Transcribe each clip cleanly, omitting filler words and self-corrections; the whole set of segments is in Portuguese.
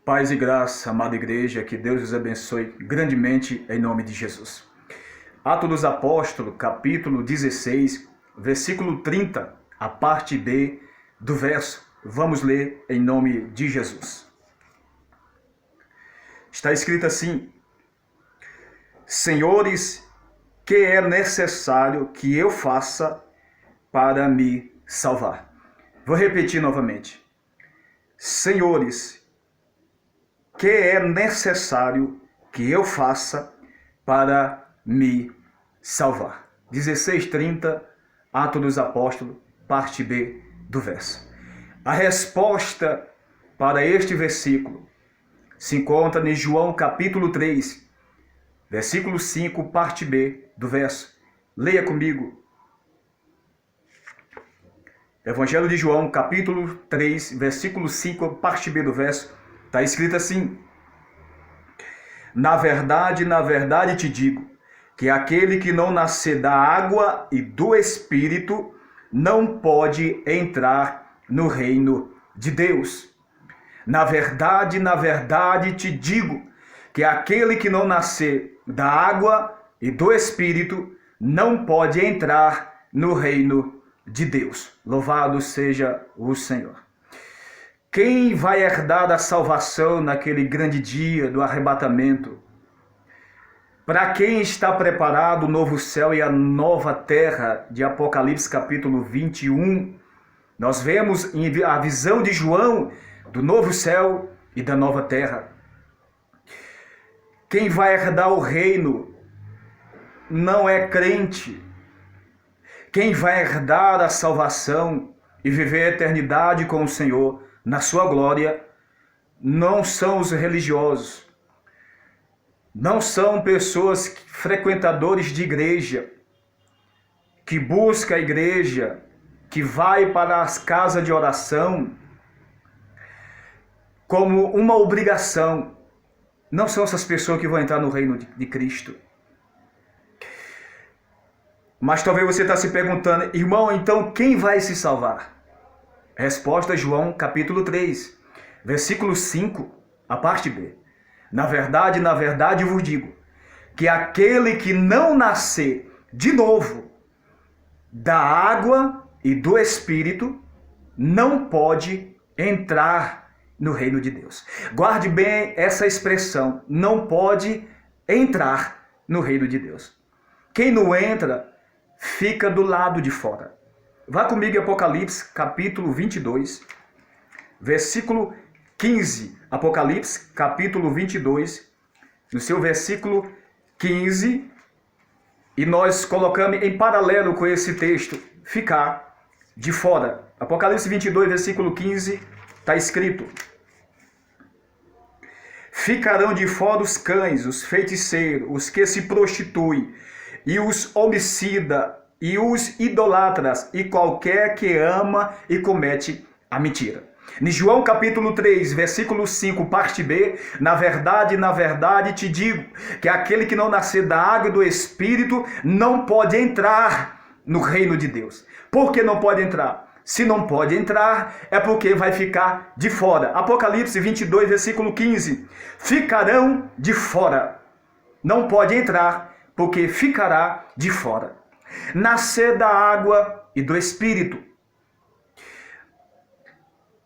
Paz e graça, amada igreja, que Deus os abençoe grandemente em nome de Jesus. Atos dos Apóstolos, capítulo 16, versículo 30, a parte B do verso. Vamos ler em nome de Jesus. Está escrito assim: Senhores, que é necessário que eu faça para me salvar? Vou repetir novamente. Senhores, que é necessário que eu faça para me salvar? 16:30, Atos dos Apóstolos, parte B do verso. A resposta para este versículo se encontra em João capítulo 3, versículo 5, parte B do verso. Leia comigo. Evangelho de João, capítulo 3, versículo 5, parte B do verso. Está escrito assim: na verdade te digo, que aquele que não nascer da água e do Espírito não pode entrar no reino de Deus. Na verdade te digo, que aquele que não nascer da água e do Espírito não pode entrar no reino de Deus. Louvado seja o Senhor. Quem vai herdar a salvação naquele grande dia do arrebatamento? Para quem está preparado o novo céu e a nova terra de Apocalipse capítulo 21, nós vemos a visão de João do novo céu e da nova terra. Quem vai herdar o reino não é crente. Quem vai herdar a salvação e viver a eternidade com o Senhor na sua glória não são os religiosos, não são pessoas frequentadores de igreja, que busca a igreja, que vai para as casas de oração como uma obrigação. Não são essas pessoas que vão entrar no reino de Cristo. Mas talvez você está se perguntando, irmão, então quem vai se salvar? Resposta: João capítulo 3, versículo 5, a parte B. Na verdade vos digo, que aquele que não nascer de novo da água e do Espírito não pode entrar no reino de Deus. Guarde bem essa expressão, não pode entrar no reino de Deus. Quem não entra, fica do lado de fora. Vá comigo em Apocalipse, capítulo 22, versículo 15. Apocalipse, capítulo 22, no seu versículo 15. E nós colocamos em paralelo com esse texto, ficar de fora. Apocalipse 22, versículo 15, está escrito: ficarão de fora os cães, os feiticeiros, os que se prostituem, e os homicidas, e os idolatras, e qualquer que ama e comete a mentira. Em João capítulo 3, versículo 5, parte B, na verdade te digo, que aquele que não nascer da água e do Espírito não pode entrar no reino de Deus. Por que não pode entrar? Se não pode entrar, é porque vai ficar de fora. Apocalipse 22, versículo 15, ficarão de fora. Não pode entrar, porque ficará de fora. Nascer da água e do Espírito.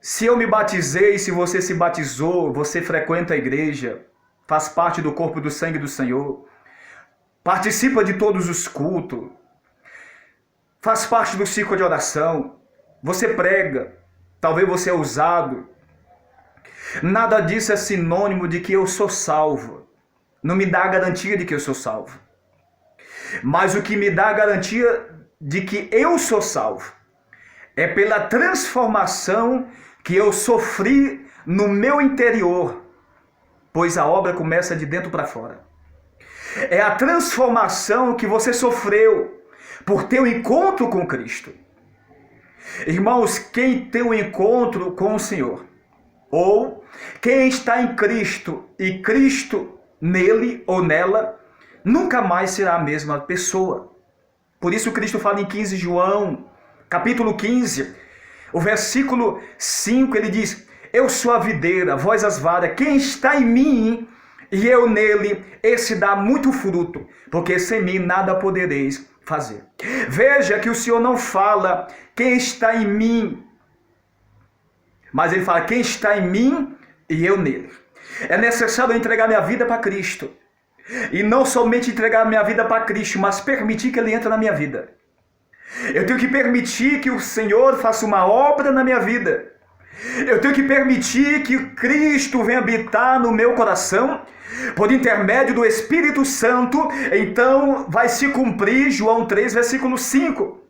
Se eu me batizei, se você se batizou, você frequenta a igreja, faz parte do corpo do sangue do Senhor, participa de todos os cultos, faz parte do círculo de oração, você prega, talvez você é usado. Nada disso é sinônimo de que eu sou salvo. Não me dá a garantia de que eu sou salvo. Mas o que me dá a garantia de que eu sou salvo é pela transformação que eu sofri no meu interior, pois a obra começa de dentro para fora. É a transformação que você sofreu por ter um encontro com Cristo. Irmãos, quem tem um encontro com o Senhor, ou quem está em Cristo e Cristo nele ou nela, nunca mais será a mesma pessoa. Por isso Cristo fala em 15 João, capítulo 15, o versículo 5, ele diz: Eu sou a videira, vós as varas. Quem está em mim e eu nele, esse dá muito fruto, porque sem mim nada podereis fazer. Veja que o Senhor não fala quem está em mim, mas ele fala quem está em mim e eu nele. É necessário entregar minha vida para Cristo. E não somente entregar minha vida para Cristo, mas permitir que Ele entre na minha vida. Eu tenho que permitir que o Senhor faça uma obra na minha vida. Eu tenho que permitir que Cristo venha habitar no meu coração, por intermédio do Espírito Santo. Então vai se cumprir João 3, versículo 5.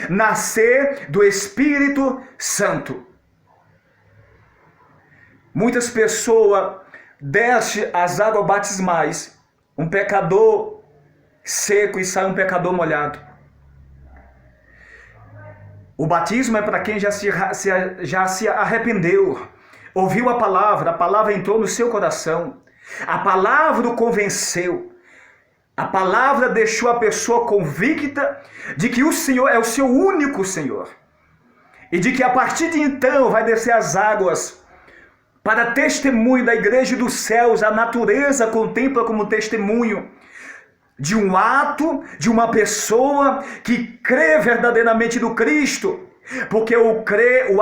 Nascer do Espírito Santo. Muitas pessoas descem as águas batismais, um pecador seco e sai um pecador molhado. O batismo é para quem já se arrependeu, ouviu a palavra entrou no seu coração, a palavra o convenceu, a palavra deixou a pessoa convicta de que o Senhor é o seu único Senhor, e de que a partir de então vai descer as águas para testemunho da igreja dos céus. A natureza contempla como testemunho de um ato, de uma pessoa que crê verdadeiramente no Cristo, porque o crer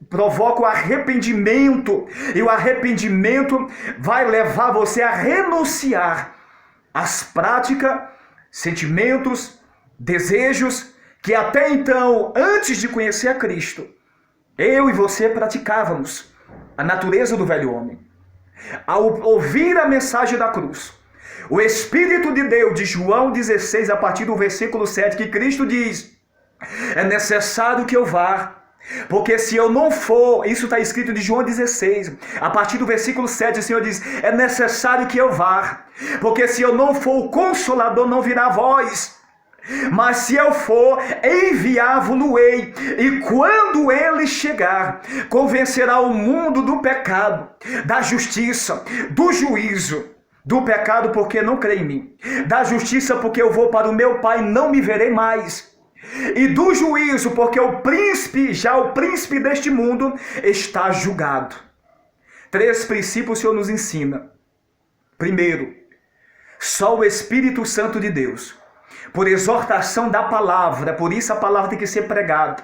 provoca o arrependimento, e o arrependimento vai levar você a renunciar às práticas, sentimentos, desejos que até então, antes de conhecer a Cristo, eu e você praticávamos. A natureza do velho homem. Ao ouvir a mensagem da cruz, o Espírito de Deus, de João 16, a partir do versículo 7, que Cristo diz: é necessário que eu vá, porque se eu não for, isso está escrito de João 16, a partir do versículo 7, o Senhor diz: é necessário que eu vá, porque se eu não for, o Consolador não virá a vós. Mas se eu for, enviá-lo-ei, e quando ele chegar, convencerá o mundo do pecado, da justiça, do juízo. Do pecado porque não crê em mim, da justiça porque eu vou para o meu Pai e não me verei mais, e do juízo porque o príncipe deste mundo está julgado. 3 princípios o Senhor nos ensina. Primeiro, só o Espírito Santo de Deus, por exortação da palavra, por isso a palavra tem que ser pregada,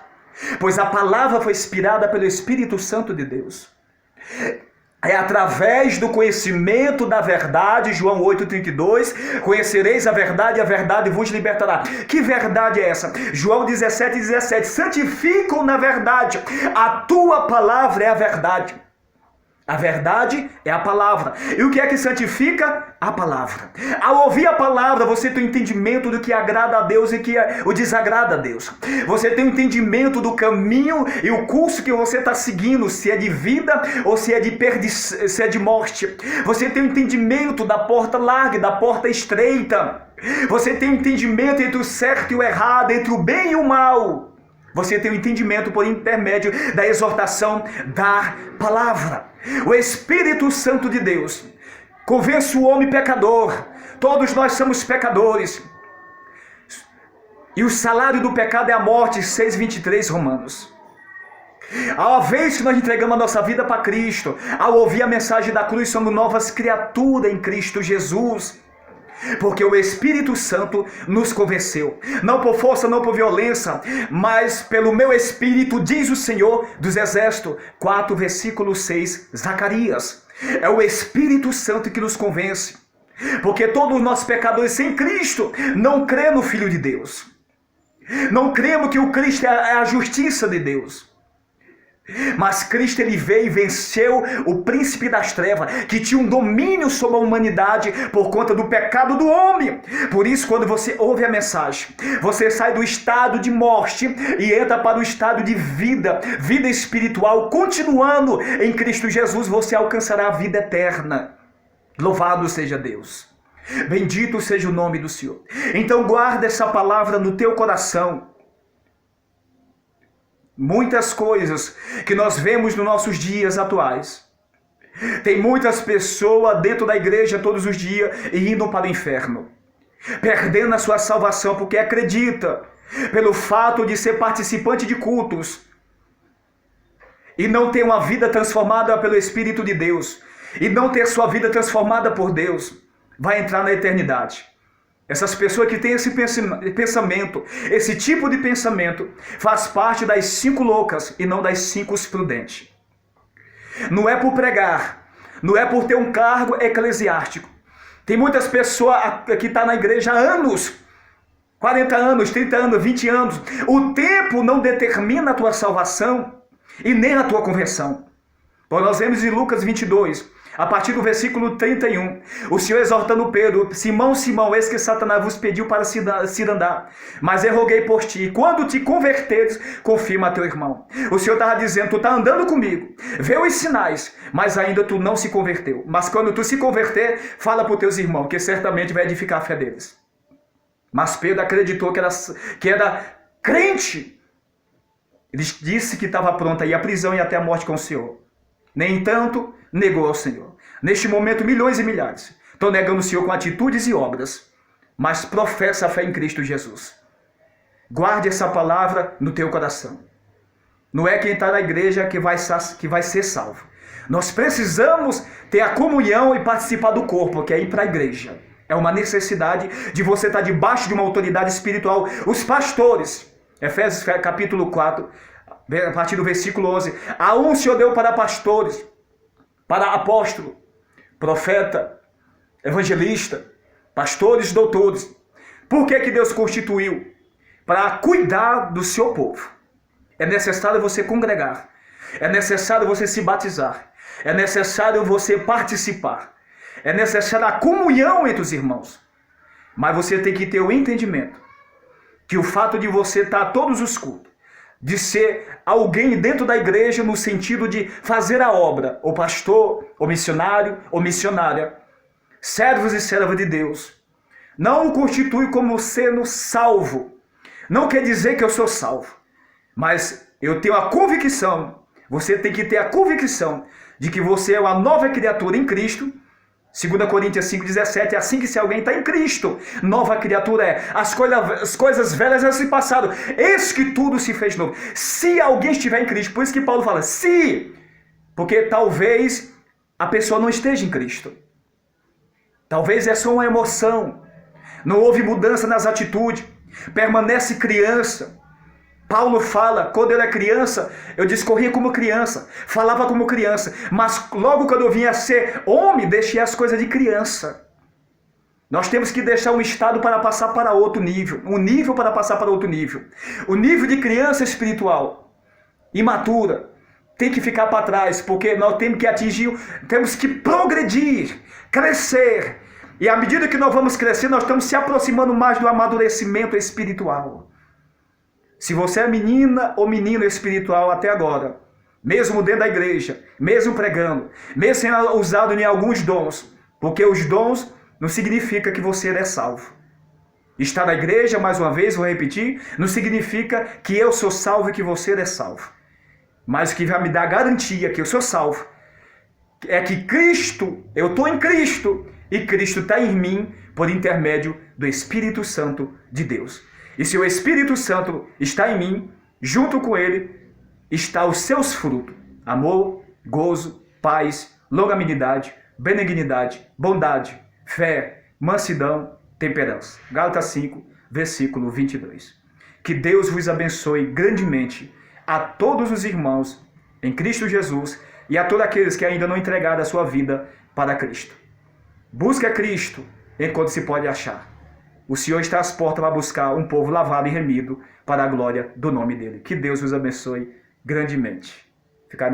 pois a palavra foi inspirada pelo Espírito Santo de Deus. É através do conhecimento da verdade, João 8,32, conhecereis a verdade e a verdade vos libertará. Que verdade é essa? João 17,17, santificam na verdade, a tua palavra é a verdade. A verdade é a palavra. E o que é que santifica? A palavra. Ao ouvir a palavra, você tem o entendimento do que agrada a Deus e que o desagrada a Deus. Você tem o entendimento do caminho e o curso que você está seguindo, se é de vida ou se é de morte. Você tem o entendimento da porta larga e da porta estreita. Você tem o entendimento entre o certo e o errado, entre o bem e o mal. Você tem o entendimento por intermédio da exortação da palavra. O Espírito Santo de Deus convence o homem pecador. Todos nós somos pecadores. E o salário do pecado é a morte, 6,23 Romanos. Ao vez que nós entregamos a nossa vida para Cristo, ao ouvir a mensagem da cruz, somos novas criaturas em Cristo Jesus. Porque o Espírito Santo nos convenceu, não por força, não por violência, mas pelo meu Espírito, diz o Senhor dos Exércitos, 4, versículo 6, Zacarias. É o Espírito Santo que nos convence, porque todos nós pecadores sem Cristo não cremos no Filho de Deus, não cremos que o Cristo é a justiça de Deus. Mas Cristo ele veio e venceu o príncipe das trevas, que tinha um domínio sobre a humanidade por conta do pecado do homem. Por isso, quando você ouve a mensagem, você sai do estado de morte e entra para o estado de vida, vida espiritual. Continuando em Cristo Jesus, você alcançará a vida eterna. Louvado seja Deus. Bendito seja o nome do Senhor. Então guarda essa palavra no teu coração. Muitas coisas que nós vemos nos nossos dias atuais. Tem muitas pessoas dentro da igreja todos os dias e indo para o inferno, perdendo a sua salvação porque acredita, pelo fato de ser participante de cultos, e não ter uma vida transformada pelo Espírito de Deus, e não ter sua vida transformada por Deus, vai entrar na eternidade. Essas pessoas que têm esse pensamento, esse tipo de pensamento, faz parte das 5 loucas e não das 5 prudentes. Não é por pregar, não é por ter um cargo eclesiástico. Tem muitas pessoas que estão na igreja há anos, 40 anos, 30 anos, 20 anos. O tempo não determina a tua salvação e nem a tua conversão. Pois nós vemos em Lucas 22, a partir do versículo 31, o Senhor exortando Pedro: Simão, Simão, eis que Satanás vos pediu para se andar, mas eu roguei por ti, quando te converteres, confirma teu irmão. O Senhor estava dizendo: tu está andando comigo, vê os sinais, mas ainda tu não se converteu. Mas quando tu se converter, fala para os teus irmãos, que certamente vai edificar a fé deles. Mas Pedro acreditou que era crente. Ele disse que estava pronto a ir à prisão e até a morte com o Senhor. Nem tanto, negou ao Senhor. Neste momento, milhões e milhares estão negando o Senhor com atitudes e obras, mas professa a fé em Cristo Jesus. Guarde essa palavra no teu coração. Não é quem está na igreja que vai ser salvo. Nós precisamos ter a comunhão e participar do corpo, que é ir para a igreja. É uma necessidade de você estar debaixo de uma autoridade espiritual. Os pastores, Efésios capítulo 4, a partir do versículo 11. A um o Senhor deu para pastores, para apóstolo, profeta, evangelista, pastores, doutores. Por que Deus constituiu? Para cuidar do seu povo. É necessário você congregar. É necessário você se batizar. É necessário você participar. É necessária a comunhão entre os irmãos. Mas você tem que ter o entendimento que o fato de você estar a todos os cultos, de ser alguém dentro da igreja no sentido de fazer a obra, ou pastor, ou missionário, ou missionária, servos e servas de Deus, não o constitui como sendo salvo. Não quer dizer que eu sou salvo, mas eu tenho a convicção, você tem que ter a convicção de que você é uma nova criatura em Cristo. 2 Coríntios 5,17, é assim que se alguém está em Cristo, nova criatura é. As coisas velhas já se passaram, eis que tudo se fez novo. Se alguém estiver em Cristo, por isso que Paulo fala, se, porque talvez a pessoa não esteja em Cristo. Talvez é só uma emoção, não houve mudança nas atitudes, permanece criança. Paulo fala, quando eu era criança, eu discorria como criança, falava como criança, mas logo quando eu vinha a ser homem, deixei as coisas de criança. Nós temos que deixar um estado para passar para outro nível, um nível para passar para outro nível. O nível de criança espiritual, imatura, tem que ficar para trás, porque nós temos que atingir, temos que progredir, crescer. E à medida que nós vamos crescer, nós estamos se aproximando mais do amadurecimento espiritual. Se você é menina ou menino espiritual até agora, mesmo dentro da igreja, mesmo pregando, mesmo sendo usado em alguns dons, porque os dons não significa que você é salvo. Estar na igreja, mais uma vez, vou repetir, não significa que eu sou salvo e que você é salvo. Mas o que vai me dar garantia que eu sou salvo é que Cristo, eu estou em Cristo, e Cristo está em mim por intermédio do Espírito Santo de Deus. E se o Espírito Santo está em mim, junto com ele, está os seus frutos: amor, gozo, paz, longanimidade, benignidade, bondade, fé, mansidão, temperança. Gálatas 5, versículo 22. Que Deus vos abençoe grandemente a todos os irmãos em Cristo Jesus e a todos aqueles que ainda não entregaram a sua vida para Cristo. Busque a Cristo enquanto se pode achar. O Senhor está às portas para buscar um povo lavado e remido para a glória do nome dele. Que Deus os abençoe grandemente. Ficar na